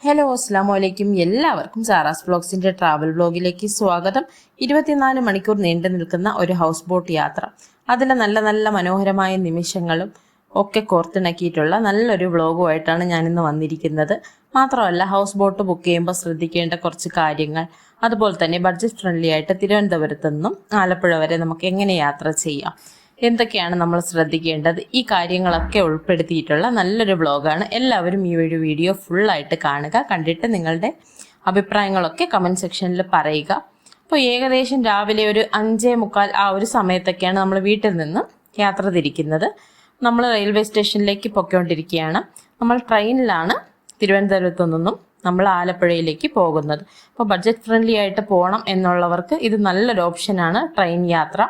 Hello അസ്സലാമലൈക്കും. എല്ലാവർക്കും Sara's വ്ലോഗ്സിൻ്റെ travel വ്ലോഗിലേക്ക് സ്വാഗതം. 24 മണിക്കൂർ നീണ്ടു നിൽക്കുന്ന ഒരു ഹൗസ് ബോട്ട് യാത്ര, അതിലെ നല്ല നല്ല മനോഹരമായ നിമിഷങ്ങളും ഒക്കെ കോർത്തിണക്കിയിട്ടുള്ള നല്ലൊരു വ്ലോഗുമായിട്ടാണ് ഞാനിന്ന് വന്നിരിക്കുന്നത്. മാത്രമല്ല, ഹൗസ് ബോട്ട് ബുക്ക് ചെയ്യുമ്പോൾ ശ്രദ്ധിക്കേണ്ട കുറച്ച് കാര്യങ്ങൾ, അതുപോലെ തന്നെ ബഡ്ജറ്റ് ഫ്രണ്ട്ലി ആയിട്ട് തിരുവനന്തപുരത്തു നിന്നും ആലപ്പുഴ വരെ നമുക്ക് എങ്ങനെ യാത്ര ചെയ്യാം, എന്തൊക്കെയാണ് നമ്മൾ ശ്രദ്ധിക്കേണ്ടത്, ഈ കാര്യങ്ങളൊക്കെ ഉൾപ്പെടുത്തിയിട്ടുള്ള നല്ലൊരു വ്ലോഗാണ്. എല്ലാവരും ഈ ഒരു വീഡിയോ ഫുള്ളായിട്ട് കാണുക. കണ്ടിട്ട് നിങ്ങളുടെ അഭിപ്രായങ്ങളൊക്കെ കമൻറ്റ് സെക്ഷനിൽ പറയുക. അപ്പോൾ ഏകദേശം രാവിലെ ഒരു 5:45 ആ ഒരു സമയത്തൊക്കെയാണ് നമ്മൾ വീട്ടിൽ നിന്ന് യാത്ര തിരിക്കുന്നത്. നമ്മൾ റെയിൽവേ സ്റ്റേഷനിലേക്ക് പൊയ്ക്കൊണ്ടിരിക്കുകയാണ്. നമ്മൾ ട്രെയിനിലാണ് തിരുവനന്തപുരത്തു നിന്നും നമ്മൾ ആലപ്പുഴയിലേക്ക് പോകുന്നത്. അപ്പോൾ ബഡ്ജറ്റ് ഫ്രണ്ട്ലി ആയിട്ട് പോകണം എന്നുള്ളവർക്ക് ഇത് നല്ലൊരു ഓപ്ഷനാണ് ട്രെയിൻ യാത്ര.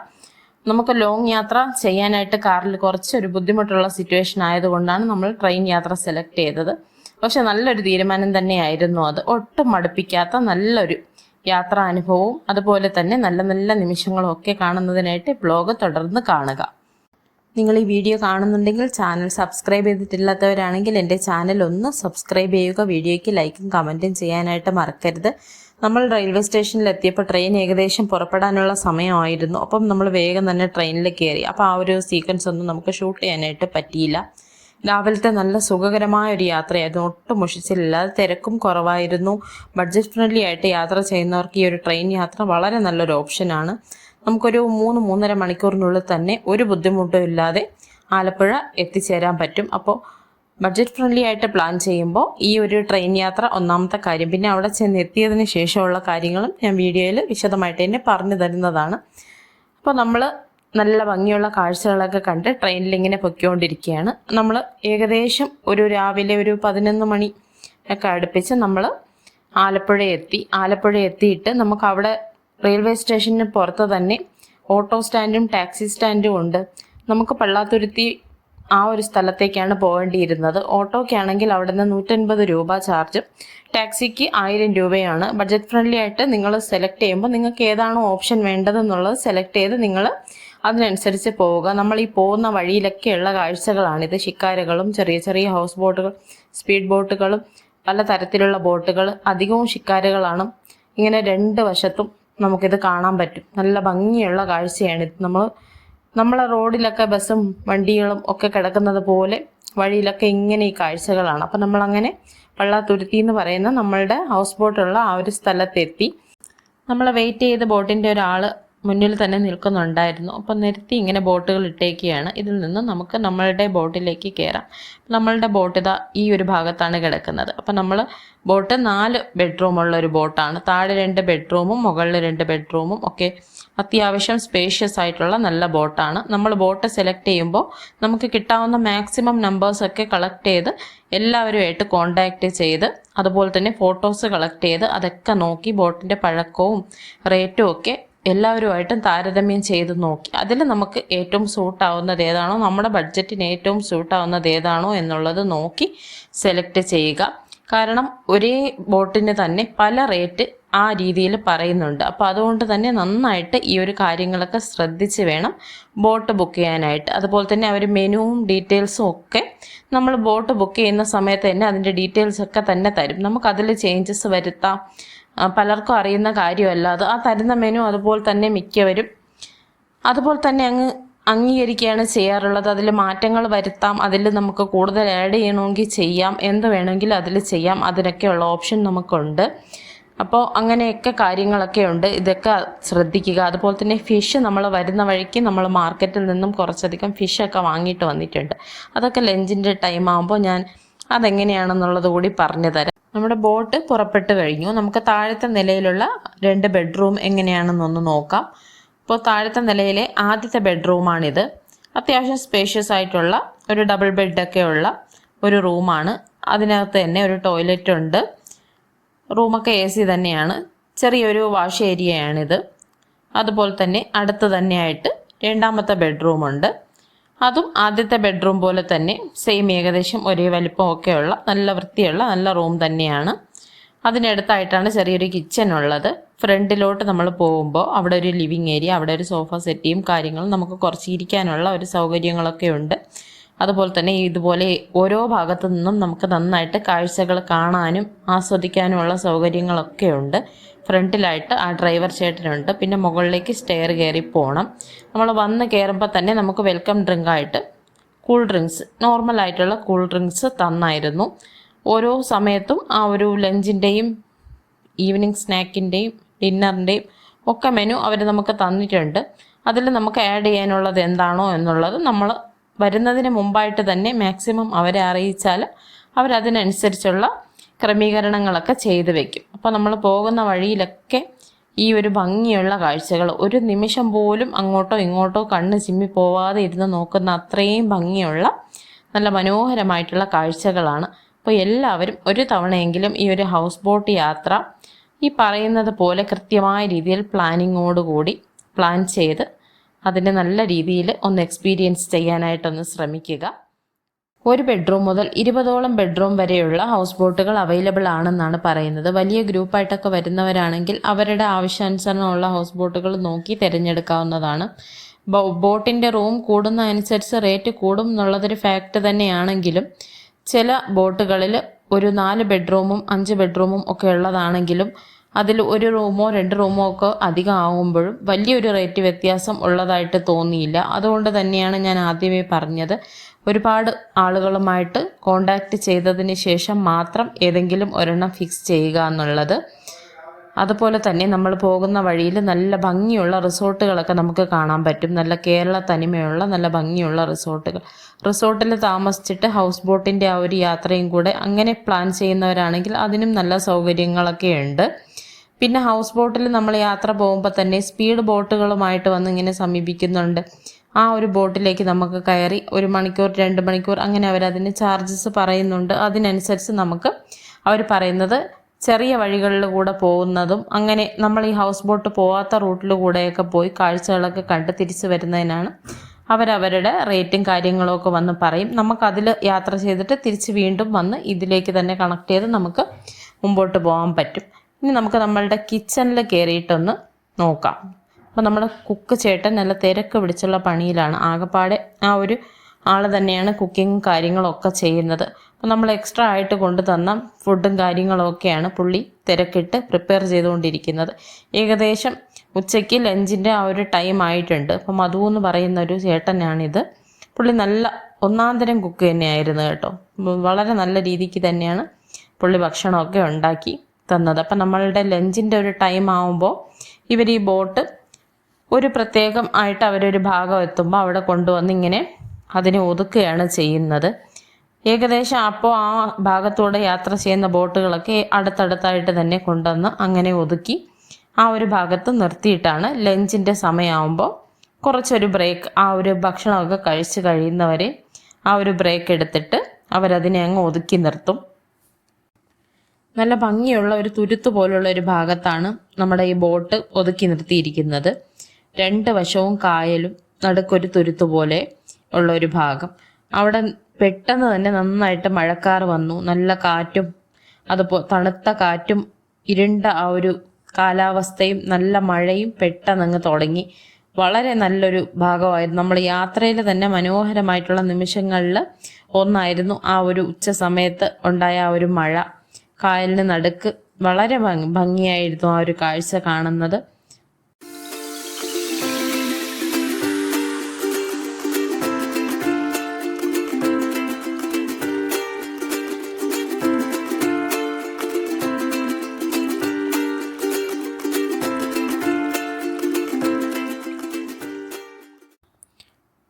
നമുക്ക് ലോങ് യാത്ര ചെയ്യാനായിട്ട് കാറിൽ കുറച്ചൊരു ബുദ്ധിമുട്ടുള്ള സിറ്റുവേഷൻ ആയതുകൊണ്ടാണ് നമ്മൾ ട്രെയിൻ യാത്ര സെലക്ട് ചെയ്തത്. പക്ഷെ നല്ലൊരു തീരുമാനം തന്നെയായിരുന്നു അത്. ഒട്ടും മടുപ്പിക്കാത്ത നല്ലൊരു യാത്രാ അനുഭവവും അതുപോലെ തന്നെ നല്ല നല്ല നിമിഷങ്ങളും ഒക്കെ കാണുന്നതിനായിട്ട് ബ്ലോഗ് തുടർന്ന് കാണുക. നിങ്ങൾ ഈ വീഡിയോ കാണുന്നുണ്ടെങ്കിൽ ചാനൽ സബ്സ്ക്രൈബ് ചെയ്തിട്ടില്ലാത്തവരാണെങ്കിൽ എൻ്റെ ചാനൽ ഒന്ന് സബ്സ്ക്രൈബ് ചെയ്യുക. വീഡിയോയ്ക്ക് ലൈക്കും കമൻറ്റും ചെയ്യാനായിട്ട് മറക്കരുത്. നമ്മൾ റെയിൽവേ സ്റ്റേഷനിൽ എത്തിയപ്പോൾ ട്രെയിൻ ഏകദേശം പുറപ്പെടാനുള്ള സമയമായിരുന്നു. അപ്പം നമ്മൾ വേഗം തന്നെ ട്രെയിനിൽ കയറി. അപ്പോൾ ആ ഒരു സീക്വൻസ് ഒന്നും നമുക്ക് ഷൂട്ട് ചെയ്യാനായിട്ട് പറ്റിയില്ല. രാവിലത്തെ നല്ല സുഖകരമായ ഒരു യാത്രയായിരുന്നു. ഒട്ടും മുഷിച്ചില്ലാതെ, തിരക്കും കുറവായിരുന്നു. ബഡ്ജറ്റ് ഫ്രണ്ട്ലി ആയിട്ട് യാത്ര ചെയ്യുന്നവർക്ക് ഈ ഒരു ട്രെയിൻ യാത്ര വളരെ നല്ലൊരു ഓപ്ഷനാണ്. നമുക്കൊരു 3-3.5 മണിക്കൂറിനുള്ളിൽ തന്നെ ഒരു ബുദ്ധിമുട്ടും ഇല്ലാതെ ആലപ്പുഴ എത്തിച്ചേരാൻ പറ്റും. അപ്പോൾ ബഡ്ജറ്റ് ഫ്രണ്ട്ലി ആയിട്ട് പ്ലാൻ ചെയ്യുമ്പോൾ ഈ ഒരു ട്രെയിൻ യാത്ര ഒന്നാമത്തെ കാര്യം. പിന്നെ അവിടെ ചെന്നെത്തിയതിന് ശേഷമുള്ള കാര്യങ്ങളും ഞാൻ വീഡിയോയിൽ വിശദമായിട്ട് തന്നെ പറഞ്ഞു തരുന്നതാണ്. അപ്പോൾ നമ്മൾ നല്ല ഭംഗിയുള്ള കാഴ്ചകളൊക്കെ കണ്ട് ട്രെയിനിൽ ഇങ്ങനെ പൊയ്ക്കൊണ്ടിരിക്കുകയാണ്. നമ്മൾ ഏകദേശം ഒരു രാവിലെ ഒരു 11 മണി ഒക്കെ അടുപ്പിച്ച് നമ്മൾ ആലപ്പുഴ എത്തിയിട്ട് നമുക്ക് അവിടെ റെയിൽവേ സ്റ്റേഷന് പുറത്ത് തന്നെ ഓട്ടോ സ്റ്റാൻഡും ടാക്സി സ്റ്റാൻഡും ഉണ്ട്. നമുക്ക് പള്ളാത്തുരുത്തി ആ ഒരു സ്ഥലത്തേക്കാണ് പോകേണ്ടിയിരുന്നത്. ഓട്ടോയ്ക്കാണെങ്കിൽ അവിടെ നിന്ന് 150 രൂപ ചാർജും ടാക്സിക്ക് 1000 രൂപയാണ്. ബഡ്ജറ്റ് ഫ്രണ്ട്ലി ആയിട്ട് നിങ്ങൾ സെലക്ട് ചെയ്യുമ്പോൾ നിങ്ങൾക്ക് ഏതാണോ ഓപ്ഷൻ വേണ്ടതെന്നുള്ളത് സെലക്ട് ചെയ്ത് നിങ്ങൾ അതിനനുസരിച്ച് പോവുക. നമ്മൾ ഈ പോകുന്ന വഴിയിലൊക്കെയുള്ള കാഴ്ചകളാണിത്. ശിക്കാരകളും ചെറിയ ചെറിയ ഹൗസ് ബോട്ടുകൾ, സ്പീഡ് ബോട്ടുകളും പല തരത്തിലുള്ള ബോട്ടുകൾ, അധികവും ശിക്കാരകളാണ്. ഇങ്ങനെ 2 വശത്തും നമുക്കിത് കാണാൻ പറ്റും. നല്ല ഭംഗിയുള്ള കാഴ്ചയാണിത്. നമ്മളെ റോഡിലൊക്കെ ബസ്സും വണ്ടികളും ഒക്കെ കിടക്കുന്നത് പോലെ വഴിയിലൊക്കെ ഇങ്ങനെ ഈ കാഴ്ചകളാണ്. അപ്പം നമ്മളങ്ങനെ പള്ളാത്തുരുത്തി എന്ന് പറയുന്ന നമ്മളുടെ ഹൗസ് ബോട്ടുള്ള ആ ഒരു സ്ഥലത്തെത്തി. നമ്മൾ വെയിറ്റ് ചെയ്ത് ബോട്ടിൻ്റെ ഒരാൾ മുന്നിൽ തന്നെ നിൽക്കുന്നുണ്ടായിരുന്നു. അപ്പം നിർത്തി ഇങ്ങനെ ബോട്ടുകൾ ഇട്ടേക്കുകയാണ്. ഇതിൽ നിന്ന് നമുക്ക് നമ്മളുടെ ബോട്ടിലേക്ക് കയറാം. നമ്മളുടെ ബോട്ട് ഇതാ ഈ ഒരു ഭാഗത്താണ് കിടക്കുന്നത്. അപ്പം നമ്മൾ ബോട്ട് 4 ബെഡ്റൂമുള്ള ഒരു ബോട്ടാണ്. താഴെ 2 ബെഡ്റൂമും മുകളിൽ 2 ബെഡ്റൂമും ഒക്കെ അത്യാവശ്യം സ്പേഷ്യസ് ആയിട്ടുള്ള നല്ല ബോട്ടാണ്. നമ്മൾ ബോട്ട് സെലക്ട് ചെയ്യുമ്പോൾ നമുക്ക് കിട്ടാവുന്ന മാക്സിമം നമ്പേഴ്സൊക്കെ കളക്ട് ചെയ്ത് എല്ലാവരുമായിട്ട് കോണ്ടാക്ട് ചെയ്ത് അതുപോലെ തന്നെ ഫോട്ടോസ് കളക്ട് ചെയ്ത് അതൊക്കെ നോക്കി ബോട്ടിൻ്റെ പഴക്കവും റേറ്റും ഒക്കെ എല്ലാവരുമായിട്ടും താരതമ്യം ചെയ്ത് നോക്കി അതിൽ നമുക്ക് ഏറ്റവും സൂട്ടാവുന്നത് ഏതാണോ, നമ്മുടെ ബഡ്ജറ്റിന് ഏറ്റവും സൂട്ടാവുന്നത് ഏതാണോ എന്നുള്ളത് നോക്കി സെലക്ട് ചെയ്യുക. കാരണം ഒരേ ബോട്ടിന് തന്നെ പല റേറ്റ് ആ രീതിയിൽ പറയുന്നുണ്ട്. അപ്പോൾ അതുകൊണ്ട് തന്നെ നന്നായിട്ട് ഈ ഒരു കാര്യങ്ങളൊക്കെ ശ്രദ്ധിച്ച് വേണം ബോട്ട് ബുക്ക് ചെയ്യാനായിട്ട്. അതുപോലെ തന്നെ അവർ മെനുവും ഡീറ്റെയിൽസും ഒക്കെ നമ്മൾ ബോട്ട് ബുക്ക് ചെയ്യുന്ന സമയത്ത് തന്നെ അതിൻ്റെ ഡീറ്റെയിൽസൊക്കെ തന്നെ തരും. നമുക്കതിൽ ചേഞ്ചസ് വരുത്താം. പലർക്കും അറിയുന്ന കാര്യമല്ല അത്. ആ തരുന്ന മെനു അതുപോലെ തന്നെ മിക്കവരും അതുപോലെ തന്നെ അംഗീകരിക്കുകയാണ് ചെയ്യാറുള്ളത്. അതിൽ മാറ്റങ്ങൾ വരുത്താം, അതിൽ നമുക്ക് കൂടുതൽ ആഡ് ചെയ്യണമെങ്കിൽ ചെയ്യാം, എന്ത് വേണമെങ്കിലും അതിൽ ചെയ്യാം. അതിനൊക്കെയുള്ള ഓപ്ഷൻ നമുക്കുണ്ട്. അപ്പോൾ അങ്ങനെയൊക്കെ കാര്യങ്ങളൊക്കെ ഉണ്ട്. ഇതൊക്കെ ശ്രദ്ധിക്കുക. അതുപോലെ തന്നെ ഫിഷ് നമ്മൾ വരുന്ന വഴിക്ക് നമ്മൾ മാർക്കറ്റിൽ നിന്നും കുറച്ചധികം ഫിഷൊക്കെ വാങ്ങിയിട്ട് വന്നിട്ടുണ്ട്. അതൊക്കെ ലഞ്ചിൻ്റെ ടൈം ആകുമ്പോൾ ഞാൻ അതെങ്ങനെയാണെന്നുള്ളത് കൂടി പറഞ്ഞു തരാം. നമ്മുടെ ബോട്ട് പുറപ്പെട്ട് കഴിഞ്ഞു. നമുക്ക് താഴത്തെ നിലയിലുള്ള 2 ബെഡ്റൂം എങ്ങനെയാണെന്നൊന്ന് നോക്കാം. അപ്പോൾ താഴത്തെ നിലയിലെ ആദ്യത്തെ ബെഡ്റൂമാണിത്. അത്യാവശ്യം സ്പേഷ്യസ് ആയിട്ടുള്ള ഒരു ഡബിൾ ബെഡൊക്കെ ഉള്ള ഒരു റൂമാണ്. അതിനകത്ത് തന്നെ ഒരു ടോയ്ലറ്റ് ഉണ്ട്. റൂമൊക്കെ AC തന്നെയാണ്. ചെറിയൊരു വാഷ് ഏരിയയാണിത്. അതുപോലെ തന്നെ അടുത്ത് തന്നെയായിട്ട് 2ാമത്തെ ബെഡ്റൂമുണ്ട്. അതും ആദ്യത്തെ ബെഡ്റൂം പോലെ തന്നെ സെയിം ഏകദേശം ഒരേ വലിപ്പമൊക്കെയുള്ള നല്ല വൃത്തിയുള്ള നല്ല റൂം തന്നെയാണ്. അതിനടുത്തായിട്ടാണ് ചെറിയൊരു കിച്ചൺ ഉള്ളത്. ഫ്രണ്ടിലോട്ട് നമ്മൾ പോകുമ്പോൾ അവിടെ ഒരു ലിവിങ് ഏരിയ, അവിടെ ഒരു സോഫ സെറ്റിയും കാര്യങ്ങളും നമുക്ക് കുറച്ച് ഇരിക്കാനുള്ള ഒരു സൗകര്യങ്ങളൊക്കെ ഉണ്ട്. അതുപോലെ തന്നെ ഇതുപോലെ ഓരോ ഭാഗത്തു നിന്നും നമുക്ക് നന്നായിട്ട് കാഴ്ചകൾ കാണാനും ആസ്വദിക്കാനുമുള്ള സൗകര്യങ്ങളൊക്കെ ഉണ്ട്. ഫ്രണ്ടിലായിട്ട് ആ ഡ്രൈവർ ചേട്ടനുണ്ട്. പിന്നെ മുകളിലേക്ക് സ്റ്റെയർ കയറി പോകണം. നമ്മൾ വന്ന് കയറുമ്പോൾ തന്നെ നമുക്ക് വെൽക്കം ഡ്രിങ്കായിട്ട് കൂൾ ഡ്രിങ്ക്സ്, നോർമലായിട്ടുള്ള കൂൾ ഡ്രിങ്ക്സ് തന്നായിരുന്നു. ഓരോ സമയത്തും ആ ഒരു ലഞ്ചിൻ്റെയും ഈവനിങ് സ്നാക്കിൻ്റെയും ഡിന്നറിൻ്റെയും ഒക്കെ മെനു അവർ നമുക്ക് തന്നിട്ടുണ്ട്. അതിൽ നമുക്ക് ആഡ് ചെയ്യാനുള്ളത് എന്താണോ എന്നുള്ളത് നമ്മൾ വരുന്നതിന് മുമ്പായിട്ട് തന്നെ മാക്സിമം അവരെ അറിയിച്ചാൽ അവരതിനനുസരിച്ചുള്ള ക്രമീകരണങ്ങളൊക്കെ ചെയ്ത് വെക്കും. അപ്പോൾ നമ്മൾ പോകുന്ന വഴിയിലൊക്കെ ഈ ഒരു ഭംഗിയുള്ള കാഴ്ചകൾ, ഒരു നിമിഷം പോലും അങ്ങോട്ടോ ഇങ്ങോട്ടോ കണ്ണ് ചിമ്മി പോവാതെ ഇരുന്ന് നോക്കുന്ന അത്രയും ഭംഗിയുള്ള നല്ല മനോഹരമായിട്ടുള്ള കാഴ്ചകളാണ്. അപ്പോൾ എല്ലാവരും ഒരു തവണയെങ്കിലും ഈ ഒരു ഹൗസ് ബോട്ട് യാത്ര ഈ പറയുന്നത് പോലെ കൃത്യമായ രീതിയിൽ പ്ലാനിങ്ങോടുകൂടി പ്ലാൻ ചെയ്ത് അതിനെ നല്ല രീതിയിൽ ഒന്ന് എക്സ്പീരിയൻസ് ചെയ്യാനായിട്ടൊന്ന് ശ്രമിക്കുക. 1 ബെഡ്റൂം മുതൽ 20ഓളം ബെഡ്റൂം വരെയുള്ള ഹൗസ് ബോട്ടുകൾ അവൈലബിൾ ആണെന്നാണ് പറയുന്നത്. വലിയ ഗ്രൂപ്പായിട്ടൊക്കെ വരുന്നവരാണെങ്കിൽ അവരുടെ ആവശ്യാനുസരണമുള്ള ഹൗസ് ബോട്ടുകൾ നോക്കി തിരഞ്ഞെടുക്കാവുന്നതാണ്. ബോട്ടിൻ്റെ റൂം കൂടുന്നതനുസരിച്ച് റേറ്റ് കൂടും എന്നുള്ളതൊരു ഫാക്റ്റ് തന്നെയാണെങ്കിലും ചില ബോട്ടുകളിൽ ഒരു 4 ബെഡ്റൂമും 5 ബെഡ്റൂമും ഒക്കെ ഉള്ളതാണെങ്കിലും അതിൽ 1 റൂമോ 2 റൂമോ ഒക്കെ അധികം ആകുമ്പോഴും വലിയൊരു റേറ്റ് വ്യത്യാസം ഉള്ളതായിട്ട് തോന്നിയില്ല. അതുകൊണ്ട് തന്നെയാണ് ഞാൻ ആദ്യമേ പറഞ്ഞത്, ഒരുപാട് ആളുകളുമായിട്ട് കോണ്ടാക്റ്റ് ചെയ്തതിന് ശേഷം മാത്രം ഏതെങ്കിലും ഒരെണ്ണം ഫിക്സ് ചെയ്യുക എന്നുള്ളത്. അതുപോലെ തന്നെ നമ്മൾ പോകുന്ന വഴിയിൽ നല്ല ഭംഗിയുള്ള റിസോർട്ടുകളൊക്കെ നമുക്ക് കാണാൻ പറ്റും. നല്ല കേരള തനിമയുള്ള നല്ല ഭംഗിയുള്ള റിസോർട്ടിൽ താമസിച്ചിട്ട് ഹൗസ് ബോട്ടിൻ്റെ ആ ഒരു യാത്രയും കൂടെ അങ്ങനെ പ്ലാൻ ചെയ്യുന്നവരാണെങ്കിൽ അതിനും നല്ല സൗകര്യങ്ങളൊക്കെ ഉണ്ട്. പിന്നെ ഹൗസ് ബോട്ടിൽ നമ്മൾ യാത്ര പോകുമ്പോൾ തന്നെ സ്പീഡ് ബോട്ടുകളുമായിട്ട് വന്ന് ഇങ്ങനെ സമീപിക്കുന്നുണ്ട്. ആ ഒരു ബോട്ടിലേക്ക് നമുക്ക് കയറി 1 മണിക്കൂർ 2 മണിക്കൂർ അങ്ങനെ അവരതിന് ചാർജസ് പറയുന്നുണ്ട്. അതിനനുസരിച്ച് നമുക്ക് അവർ പറയുന്നത് ചെറിയ വഴികളിൽ കൂടെ പോകുന്നതും അങ്ങനെ നമ്മൾ ഈ ഹൗസ് ബോട്ട് പോവാത്ത റൂട്ടിൽ കൂടെയൊക്കെ പോയി കാഴ്ചകളൊക്കെ കണ്ട് തിരിച്ചു വരുന്നതിനാണ് അവരവരുടെ റേറ്റും കാര്യങ്ങളും ഒക്കെ വന്ന് പറയും. നമുക്കതിൽ യാത്ര ചെയ്തിട്ട് തിരിച്ച് വീണ്ടും വന്ന് ഇതിലേക്ക് തന്നെ കണക്ട് ചെയ്ത് നമുക്ക് മുമ്പോട്ട് പോകാൻ പറ്റും. ഇനി നമുക്ക് നമ്മളുടെ കിച്ചണിൽ കയറിയിട്ടൊന്ന് നോക്കാം. അപ്പോൾ നമ്മുടെ കുക്ക് ചേട്ടൻ നല്ല തിരക്ക് പിടിച്ചുള്ള പണിയിലാണ്. ആകെപ്പാടെ ആ ഒരു ആൾ തന്നെയാണ് കുക്കിങ്ങും കാര്യങ്ങളൊക്കെ ചെയ്യുന്നത്. അപ്പോൾ നമ്മൾ എക്സ്ട്രാ ആയിട്ട് കൊണ്ടു തന്ന ഫുഡും കാര്യങ്ങളൊക്കെയാണ് പുള്ളി തിരക്കിട്ട് പ്രിപ്പയർ ചെയ്തുകൊണ്ടിരിക്കുന്നത്. ഏകദേശം ഉച്ചയ്ക്ക് ലഞ്ചിൻ്റെ ആ ഒരു ടൈം ആയിട്ടുണ്ട്. അപ്പം മധു എന്ന് പറയുന്ന ഒരു ചേട്ടനാണിത്. പുള്ളി നല്ല ഒന്നാന്തരം കുക്ക് തന്നെയായിരുന്നു കേട്ടോ. വളരെ നല്ല രീതിക്ക് തന്നെയാണ് പുള്ളി ഭക്ഷണമൊക്കെ ഉണ്ടാക്കി തന്നത്. അപ്പം നമ്മളുടെ ലഞ്ചിൻ്റെ ഒരു ടൈം ആകുമ്പോൾ ഇവർ ഈ ബോട്ട് ഒരു പ്രത്യേകം ആയിട്ട് അവരൊരു ഭാഗം എത്തുമ്പോൾ അവിടെ കൊണ്ടുവന്ന് ഇങ്ങനെ അതിനെ ഒതുക്കുകയാണ് ചെയ്യുന്നത്. ഏകദേശം അപ്പോൾ ആ ഭാഗത്തൂടെ യാത്ര ചെയ്യുന്ന ബോട്ടുകളൊക്കെ അടുത്തടുത്തായിട്ട് തന്നെ കൊണ്ടുവന്ന് അങ്ങനെ ഒതുക്കി ആ ഒരു ഭാഗത്ത് നിർത്തിയിട്ടാണ് ലഞ്ചിൻ്റെ സമയമാകുമ്പോൾ കുറച്ചൊരു ബ്രേക്ക്, ആ ഒരു ഭക്ഷണമൊക്കെ കഴിച്ച് കഴിയുന്നവരെ ആ ഒരു ബ്രേക്ക് എടുത്തിട്ട് അവരതിനെ അങ്ങ് ഒതുക്കി നിർത്തും. നല്ല ഭംഗിയുള്ള ഒരു തുരുത്ത് പോലുള്ള ഒരു ഭാഗത്താണ് നമ്മുടെ ഈ ബോട്ട് ഒതുക്കി നിർത്തിയിരിക്കുന്നത്. 2 വശവും കായലും നടുക്കൊരു തുരുത്ത് പോലെ ഉള്ള ഒരു ഭാഗം. അവിടെ പെട്ടെന്ന് തന്നെ നന്നായിട്ട് മഴക്കാർ വന്നു. നല്ല കാറ്റും അതുപോലെ തണുത്ത കാറ്റും ഇരുണ്ട ആ ഒരു കാലാവസ്ഥയും നല്ല മഴയും പെട്ടെന്ന് തുടങ്ങി. വളരെ നല്ലൊരു ഭാഗമായിരുന്നു. നമ്മൾ യാത്രയിൽ തന്നെ മനോഹരമായിട്ടുള്ള നിമിഷങ്ങളിൽ ഒന്നായിരുന്നു ആ ഒരു ഉച്ച സമയത്ത് ഉണ്ടായ ആ ഒരു മഴ. കായലിന് നടുക്ക് വളരെ ഭംഗിയായിരുന്നു ആ ഒരു കാഴ്ച കാണുന്നത്.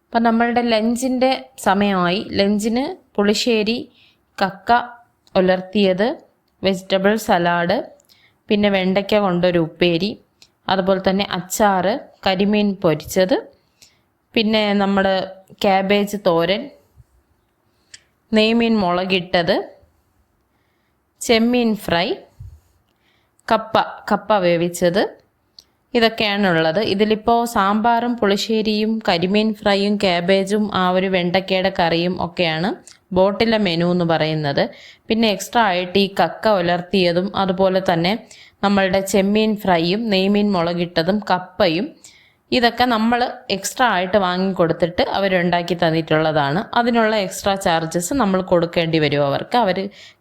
അപ്പം നമ്മളുടെ ലഞ്ചിൻ്റെ സമയമായി. ലഞ്ചിന് പുളിശ്ശേരി, കക്ക ഉലർത്തിയത്, വെജിറ്റബിൾ സലാഡ്, പിന്നെ വെണ്ടയ്ക്ക കൊണ്ടൊരു ഉപ്പേരി, അതുപോലെ തന്നെ അച്ചാറ്, കരിമീൻ പൊരിച്ചത്, പിന്നെ നമ്മൾ ക്യാബേജ് തോരൻ, നെയ്മീൻ മുളകിട്ടത്, ചെമ്മീൻ ഫ്രൈ, കപ്പ വേവിച്ചത്, ഇതൊക്കെയാണുള്ളത്. ഇതിലിപ്പോൾ സാമ്പാറും പുളിശ്ശേരിയും കരിമീൻ ഫ്രൈയും ക്യാബേജും ആ ഒരു വെണ്ടയ്ക്കയുടെ കറിയും ഒക്കെയാണ് ബോട്ടിലെ മെനു എന്ന് പറയുന്നത്. പിന്നെ എക്സ്ട്രാ ആയിട്ട് ഈ കക്ക ഉലർത്തിയതും അതുപോലെ തന്നെ നമ്മളുടെ ചെമ്മീൻ ഫ്രൈയും നെയ്മീൻ മുളകിട്ടതും കപ്പയും ഇതൊക്കെ നമ്മൾ എക്സ്ട്രാ ആയിട്ട് വാങ്ങിക്കൊടുത്തിട്ട് അവരുണ്ടാക്കി തന്നിട്ടുള്ളതാണ്. അതിനുള്ള എക്സ്ട്രാ ചാർജസ് നമ്മൾ കൊടുക്കേണ്ടി വരും അവർക്ക്. അവർ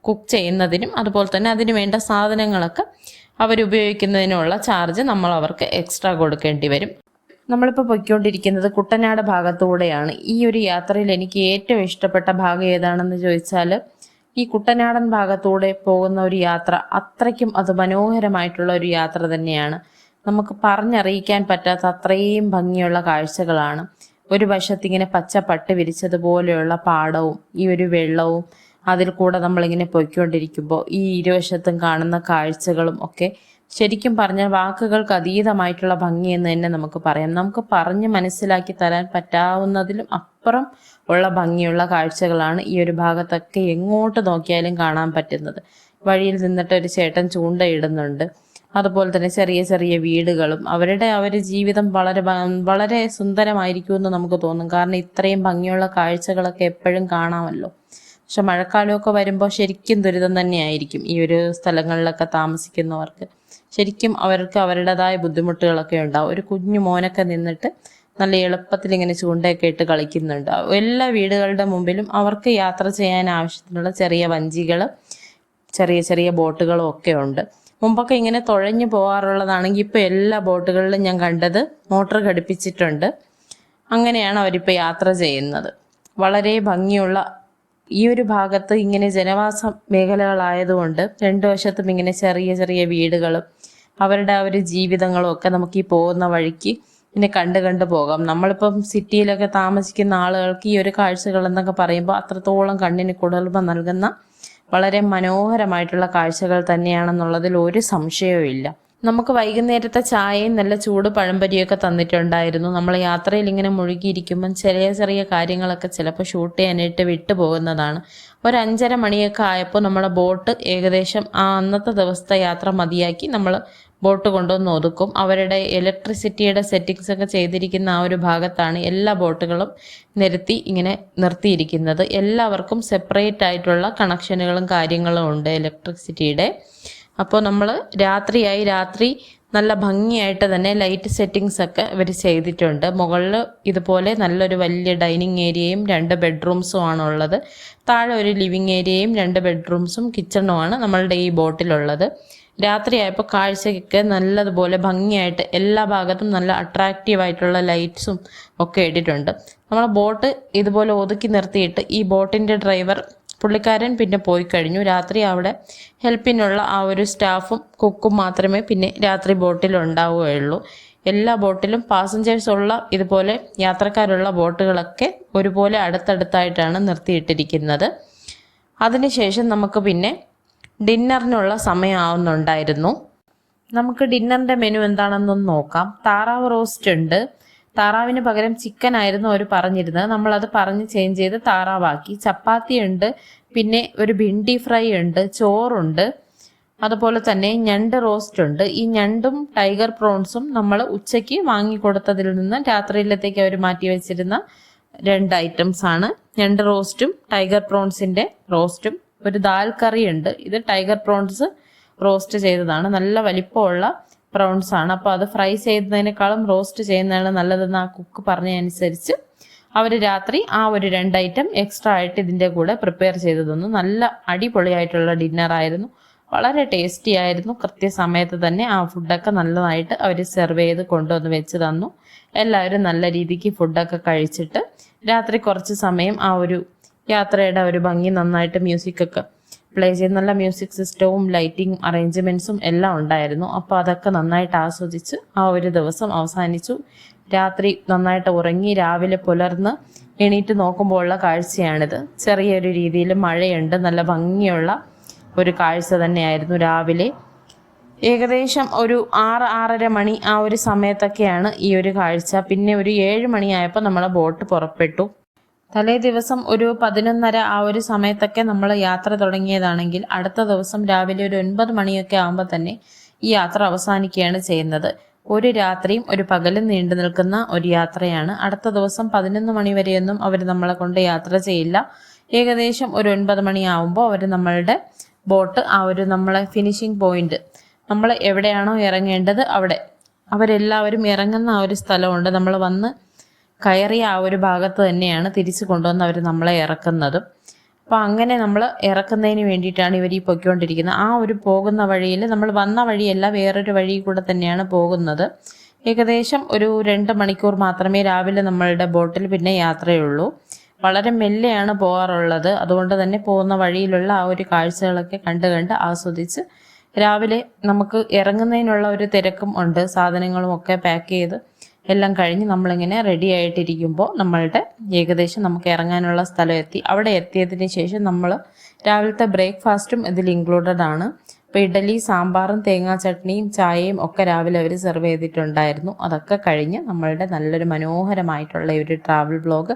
കുക്ക് ചെയ്യുന്നതിനും അതുപോലെ തന്നെ അതിന് വേണ്ട സാധനങ്ങളൊക്കെ അവരുപയോഗിക്കുന്നതിനുള്ള ചാർജ് നമ്മൾ അവർക്ക് എക്സ്ട്രാ കൊടുക്കേണ്ടി വരും. നമ്മളിപ്പോൾ പൊയ്ക്കൊണ്ടിരിക്കുന്നത് കുട്ടനാട് ഭാഗത്തൂടെയാണ്. ഈ ഒരു യാത്രയിൽ എനിക്ക് ഏറ്റവും ഇഷ്ടപ്പെട്ട ഭാഗം ഏതാണെന്ന് ചോദിച്ചാൽ ഈ കുട്ടനാടൻ ഭാഗത്തൂടെ പോകുന്ന ഒരു യാത്ര അത്രയ്ക്കും അത് മനോഹരമായിട്ടുള്ള ഒരു യാത്ര തന്നെയാണ്. നമുക്ക് പറഞ്ഞറിയിക്കാൻ പറ്റാത്ത അത്രയും ഭംഗിയുള്ള കാഴ്ചകളാണ്. ഒരു വശത്തിങ്ങനെ പച്ച പട്ട് വിരിച്ചതുപോലെയുള്ള പാടവും ഈ ഒരു വെള്ളവും അതിൽ കൂടെ നമ്മളിങ്ങനെ പൊയ്ക്കൊണ്ടിരിക്കുമ്പോൾ ഈ ഇരുവശത്തും കാണുന്ന കാഴ്ചകളും ഒക്കെ ശരിക്കും പറഞ്ഞാൽ വാക്കുകൾക്ക് അതീതമായിട്ടുള്ള ഭംഗിയെന്ന് തന്നെ നമുക്ക് പറയാം. നമുക്ക് പറഞ്ഞ് മനസ്സിലാക്കി തരാൻ പറ്റാവുന്നതിലും അപ്പുറം ഉള്ള ഭംഗിയുള്ള കാഴ്ചകളാണ് ഈ ഒരു ഭാഗത്തൊക്കെ എങ്ങോട്ട് നോക്കിയാലും കാണാൻ പറ്റുന്നത്. വഴിയിൽ നിന്നിട്ട് ഒരു ചേട്ടൻ ചൂണ്ടയിടുന്നുണ്ട്. അതുപോലെ തന്നെ ചെറിയ ചെറിയ വീടുകളും അവരുടെ ജീവിതം വളരെ സുന്ദരമായിരിക്കുമെന്ന് നമുക്ക് തോന്നും. കാരണം ഇത്രയും ഭംഗിയുള്ള കാഴ്ചകളൊക്കെ എപ്പോഴും കാണാമല്ലോ. പക്ഷെ മഴക്കാലമൊക്കെ വരുമ്പോൾ ശരിക്കും ദുരിതം തന്നെയായിരിക്കും ഈ ഒരു സ്ഥലങ്ങളിലൊക്കെ താമസിക്കുന്നവർക്ക്. ശരിക്കും അവർക്ക് അവരുടേതായ ബുദ്ധിമുട്ടുകളൊക്കെ ഉണ്ടാവും. ഒരു കുഞ്ഞു മോനൊക്കെ നിന്നിട്ട് നല്ല എളുപ്പത്തിൽ ഇങ്ങനെ ചൂണ്ടയൊക്കെ ഇട്ട് കളിക്കുന്നുണ്ട്. എല്ലാ വീടുകളുടെ മുമ്പിലും അവർക്ക് യാത്ര ചെയ്യാൻ ആവശ്യത്തിനുള്ള ചെറിയ വഞ്ചികൾ, ചെറിയ ചെറിയ ബോട്ടുകളും ഒക്കെ ഉണ്ട്. മുമ്പൊക്കെ ഇങ്ങനെ തുഴഞ്ഞു പോകാറുള്ളതാണെങ്കിൽ ഇപ്പോൾ എല്ലാ ബോട്ടുകളിലും ഞാൻ കണ്ടത് മോട്ടോർ ഘടിപ്പിച്ചിട്ടുണ്ട്. അങ്ങനെയാണ് അവരിപ്പോൾ യാത്ര ചെയ്യുന്നത്. വളരെ ഭംഗിയുള്ള ഈ ഒരു ഭാഗത്ത് ഇങ്ങനെ ജനവാസ മേഖലകളായതുകൊണ്ട് രണ്ടു വശത്തും ഇങ്ങനെ ചെറിയ ചെറിയ വീടുകളും അവരുടെ ആ ഒരു ജീവിതങ്ങളും ഒക്കെ നമുക്ക് ഈ പോകുന്ന വഴിക്ക് ഇങ്ങനെ കണ്ടു പോകാം. നമ്മളിപ്പം സിറ്റിയിലൊക്കെ താമസിക്കുന്ന ആളുകൾക്ക് ഈ ഒരു കാഴ്ചകൾ എന്നൊക്കെ പറയുമ്പോൾ അത്രത്തോളം കണ്ണിന് കുളിർമ നൽകുന്ന വളരെ മനോഹരമായിട്ടുള്ള കാഴ്ചകൾ തന്നെയാണെന്നുള്ളതിൽ ഒരു സംശയവും ഇല്ല. നമുക്ക് വൈകുന്നേരത്തെ ചായയും നല്ല ചൂട് പഴംപൊരിയൊക്കെ തന്നിട്ടുണ്ടായിരുന്നു. നമ്മൾ യാത്രയിൽ ഇങ്ങനെ മുഴുകിയിരിക്കുമ്പം ചെറിയ ചെറിയ കാര്യങ്ങളൊക്കെ ചിലപ്പോൾ ഷൂട്ട് ചെയ്യാനായിട്ട് വിട്ടു പോകുന്നതാണ്. ഒരു 5:30 മണിയൊക്കെ ആയപ്പോൾ നമ്മളെ ബോട്ട് ഏകദേശം ആ അന്നത്തെ ദിവസത്തെ യാത്ര മതിയാക്കി നമ്മൾ ബോട്ട് കൊണ്ടുവന്ന് ഒതുക്കും. അവരുടെ ഇലക്ട്രിസിറ്റിയുടെ സെറ്റിങ്സ് ഒക്കെ ചെയ്തിരിക്കുന്ന ആ ഒരു ഭാഗത്താണ് എല്ലാ ബോട്ടുകളും ഇങ്ങനെ നിർത്തിയിരിക്കുന്നത്. എല്ലാവർക്കും സെപ്പറേറ്റ് ആയിട്ടുള്ള കണക്ഷനുകളും കാര്യങ്ങളും ഉണ്ട് ഇലക്ട്രിസിറ്റിയുടെ. അപ്പോൾ നമ്മൾ രാത്രി നല്ല ഭംഗിയായിട്ട് തന്നെ ലൈറ്റ് സെറ്റിങ്സ് ഒക്കെ ഇവർ ചെയ്തിട്ടുണ്ട്. മുകളിൽ ഇതുപോലെ നല്ലൊരു വലിയ ഡൈനിങ് ഏരിയയും 2 ബെഡ്റൂംസും ആണുള്ളത്. താഴെ ഒരു ലിവിങ് ഏരിയയും 2 ബെഡ്റൂംസും കിച്ചണുമാണ് നമ്മളുടെ ഈ ബോട്ടിലുള്ളത്. രാത്രിയായപ്പോൾ കാഴ്ചയ്ക്ക് നല്ലതുപോലെ ഭംഗിയായിട്ട് എല്ലാ ഭാഗത്തും നല്ല അട്രാക്റ്റീവായിട്ടുള്ള ലൈറ്റ്സും ഒക്കെ ഇട്ടിട്ടുണ്ട്. നമ്മളെ ബോട്ട് ഇതുപോലെ ഒതുക്കി നിർത്തിയിട്ട് ഈ ബോട്ടിൻ്റെ ഡ്രൈവർ പുള്ളിക്കാരൻ പിന്നെ പോയി കഴിഞ്ഞു. രാത്രി അവിടെ ഹെൽപ്പിനുള്ള ആ ഒരു സ്റ്റാഫും കുക്കും മാത്രമേ പിന്നെ രാത്രി ബോട്ടിൽ ഉണ്ടാവുകയുള്ളൂ. എല്ലാ ബോട്ടിലും പാസഞ്ചേഴ്സ് ഉള്ള ഇതുപോലെ യാത്രക്കാരുള്ള ബോട്ടുകളൊക്കെ ഒരുപോലെ അടുത്തടുത്തായിട്ടാണ് നിർത്തിയിട്ടിരിക്കുന്നത്. അതിനുശേഷം നമുക്ക് പിന്നെ ഡിന്നറിനുള്ള സമയമാവുന്നുണ്ടായിരുന്നു. നമുക്ക് ഡിന്നറിൻ്റെ മെനു എന്താണെന്നൊന്ന് നോക്കാം. താറാവ് റോസ്റ്റ് ഉണ്ട്. താറാവിന് പകരം ചിക്കൻ ആയിരുന്നു അവർ പറഞ്ഞിരുന്നത്. നമ്മളത് പറഞ്ഞ് ചേഞ്ച് ചെയ്ത് താറാവാക്കി. ചപ്പാത്തി ഉണ്ട്, പിന്നെ ഒരു ഭിണ്ടി ഫ്രൈ ഉണ്ട്, ചോറുണ്ട്, അതുപോലെ തന്നെ ഞണ്ട് റോസ്റ്റ് ഉണ്ട്. ഈ ഞണ്ടും ടൈഗർ പ്രോൺസും നമ്മൾ ഉച്ചയ്ക്ക് വാങ്ങിക്കൊടുത്തതിൽ നിന്ന് രാത്രിയിലത്തേക്ക് അവർ മാറ്റി വെച്ചിരുന്ന 2 ഐറ്റംസ് ആണ്. ഞണ്ട് റോസ്റ്റും ടൈഗർ പ്രോൺസിൻ്റെ റോസ്റ്റും. ഒരു ദാൽ കറി ഉണ്ട്. ഇത് ടൈഗർ പ്രോൺസ് റോസ്റ്റ് ചെയ്തതാണ്. നല്ല വലിപ്പമുള്ള പ്രോൺസ് ആണ്. അപ്പോൾ അത് ഫ്രൈ ചെയ്യുന്നതിനേക്കാളും റോസ്റ്റ് ചെയ്യുന്നതാണ് നല്ലതെന്ന് ആ കുക്ക് പറഞ്ഞതനുസരിച്ച് അവർ രാത്രി ആ ഒരു 2 ഐറ്റം എക്സ്ട്രാ ആയിട്ട് ഇതിൻ്റെ കൂടെ പ്രിപ്പയർ ചെയ്ത് തന്നു. നല്ല അടിപൊളിയായിട്ടുള്ള ഡിന്നറായിരുന്നു. വളരെ ടേസ്റ്റി ആയിരുന്നു. കൃത്യസമയത്ത് തന്നെ ആ ഫുഡൊക്കെ നല്ലതായിട്ട് അവർ സെർവ് ചെയ്ത് കൊണ്ടുവന്ന് വെച്ച് തന്നു. എല്ലാവരും നല്ല രീതിക്ക് ഫുഡൊക്കെ കഴിച്ചിട്ട് രാത്രി കുറച്ച് സമയം ആ ഒരു യാത്രയുടെ ഒരു ഭംഗി നന്നായിട്ട് മ്യൂസിക്കൊക്കെ പ്ലേ ചെയ്ത് നല്ല മ്യൂസിക് സിസ്റ്റവും ലൈറ്റിംഗ് അറേഞ്ച്മെൻറ്റ്സും എല്ലാം ഉണ്ടായിരുന്നു. അപ്പോൾ അതൊക്കെ നന്നായിട്ട് ആസ്വദിച്ച് ആ ഒരു ദിവസം അവസാനിച്ചു. രാത്രി നന്നായിട്ട് ഉറങ്ങി രാവിലെ പുലർന്ന് എണീറ്റ് നോക്കുമ്പോൾ ഉള്ള കാഴ്ചയാണിത്. ചെറിയൊരു രീതിയിൽ മഴയുണ്ട്. നല്ല ഭംഗിയുള്ള ഒരു കാഴ്ച തന്നെയായിരുന്നു. രാവിലെ ഏകദേശം ഒരു 6-6:30 മണി ആ ഒരു സമയത്തൊക്കെയാണ് ഈ ഒരു കാഴ്ച. പിന്നെ ഒരു 7 മണിയായപ്പോൾ നമ്മളെ ബോട്ട് പുറപ്പെട്ടു. തലേ ദിവസം ഒരു 11:30 ആ ഒരു സമയത്തൊക്കെ നമ്മൾ യാത്ര തുടങ്ങിയതാണെങ്കിൽ അടുത്ത ദിവസം രാവിലെ ഒരു 9 മണിയൊക്കെ ആകുമ്പോൾ തന്നെ ഈ യാത്ര അവസാനിക്കുകയാണ് ചെയ്യുന്നത്. ഒരു രാത്രിയും ഒരു പകലും നീണ്ടു നിൽക്കുന്ന ഒരു യാത്രയാണ്. അടുത്ത ദിവസം 11 മണി വരെയൊന്നും അവർ നമ്മളെ കൊണ്ട് യാത്ര ചെയ്യില്ല. ഏകദേശം ഒരു 9 മണിയാവുമ്പോൾ അവർ നമ്മളുടെ ബോട്ട് ആ ഒരു നമ്മളെ ഫിനിഷിംഗ് പോയിന്റ് നമ്മൾ എവിടെയാണോ ഇറങ്ങേണ്ടത് അവിടെ അവരെല്ലാവരും ഇറങ്ങുന്ന ആ ഒരു സ്ഥലമുണ്ട്. നമ്മൾ വന്ന് കയറിയ ആ ഒരു ഭാഗത്ത് തന്നെയാണ് തിരിച്ചു കൊണ്ടുവന്ന് അവർ നമ്മളെ ഇറക്കുന്നതും. അപ്പോൾ അങ്ങനെ നമ്മൾ ഇറക്കുന്നതിന് വേണ്ടിയിട്ടാണ് ഇവർ ഈ പൊയ്ക്കൊണ്ടിരിക്കുന്നത്. ആ ഒരു പോകുന്ന വഴിയിൽ നമ്മൾ വന്ന വഴിയല്ല, വേറൊരു വഴി കൂടെ തന്നെയാണ് പോകുന്നത്. ഏകദേശം ഒരു 2 മണിക്കൂർ മാത്രമേ രാവിലെ നമ്മളുടെ ബോട്ടിൽ പിന്നെ യാത്രയുള്ളൂ. വളരെ മെല്ലെയാണ് പോകാറുള്ളത്. അതുകൊണ്ട് തന്നെ പോകുന്ന വഴിയിലുള്ള ആ ഒരു കാഴ്ചകളൊക്കെ കണ്ട് ആസ്വദിച്ച് രാവിലെ നമുക്ക് ഇറങ്ങുന്നതിനുള്ള ഒരു തിരക്കും ഉണ്ട്. സാധനങ്ങളും ഒക്കെ പാക്ക് ചെയ്ത് എല്ലാം കഴിഞ്ഞ് നമ്മളിങ്ങനെ റെഡി ആയിട്ടിരിക്കുമ്പോൾ നമ്മളുടെ ഏകദേശം നമുക്ക് ഇറങ്ങാനുള്ള സ്ഥലം എത്തി. അവിടെ എത്തിയതിന് ശേഷം നമ്മൾ രാവിലത്തെ ബ്രേക്ക്ഫാസ്റ്റും ഇതിൽ ഇൻക്ലൂഡഡ് ആണ്. അപ്പോൾ ഇഡലി, സാമ്പാറും തേങ്ങാ ചട്നിയും ചായയും ഒക്കെ രാവിലെ അവർ സെർവ് ചെയ്തിട്ടുണ്ടായിരുന്നു. അതൊക്കെ കഴിഞ്ഞ് നമ്മളുടെ നല്ലൊരു മനോഹരമായിട്ടുള്ള ഒരു ട്രാവൽ വ്ലോഗ്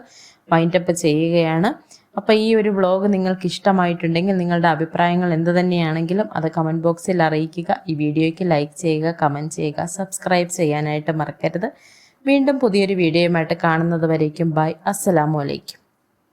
വൈൻഡപ്പ് ചെയ്യുകയാണ്. അപ്പോൾ ഈ ഒരു വ്ലോഗ് നിങ്ങൾക്ക് ഇഷ്ടമായിട്ടുണ്ടെങ്കിൽ നിങ്ങളുടെ അഭിപ്രായങ്ങൾ എന്ത് തന്നെയാണെങ്കിലും അത് കമൻറ്റ് ബോക്സിൽ അറിയിക്കുക. ഈ വീഡിയോയ്ക്ക് ലൈക്ക് ചെയ്യുക, കമൻറ്റ് ചെയ്യുക, സബ്സ്ക്രൈബ് ചെയ്യാനായിട്ട് മറക്കരുത്. വീണ്ടും പുതിയൊരു വീഡിയോയുമായിട്ട് കാണുന്നത് വരേക്കും ബൈ. അസ്സലാമു അലൈക്കും.